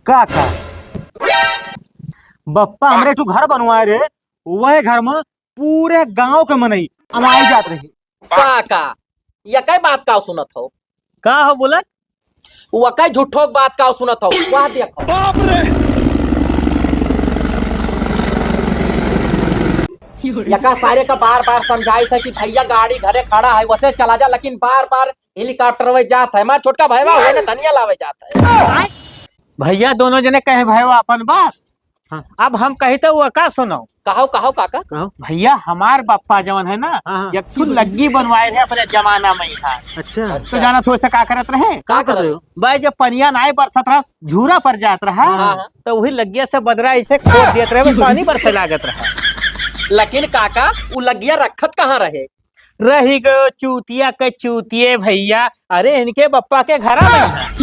काका बप्पा हमरे ठू घर बनवाए रे, वह घर में पूरे गांव के मनई अमाई जात रही। काका या कई बात का सुनत हो? का हो बोला? वो कई झूठो बात का सुनत हो? वाह देखो बाप रे, यका सारे का बार बार समझाई था कि भैया गाड़ी घरे खड़ा है वैसे चला जा, लेकिन बार बार हेलीकॉप्टर वे जात है। मार छोटका भैया हुए ने धनिया लावे जाता है। भैया दोनों जने कहे भाई अपन बात। हाँ, अब हम कहते वो का सुनो। कहो कहो काका। कहो भैया, हमार बप्पा जवन है ना, एक ठू लग्गी बनवाए थे अपने जमाना में था। अच्छा तो जाना थोड़ा सा का करत रहे? का कर रहे हो भाई? जब पनिया नाय बरसत रहा, झूरा पर जात रहा, तो वही लग्गिया से बदरा ऐसे खोद देत रहे, पानी बरसे लागत रहा। लेकिन काका वो लगिया रखत कहाँ रहे? रही गयो चूतिया के चूतिए भैया। अरे इनके बप्पा के घरा में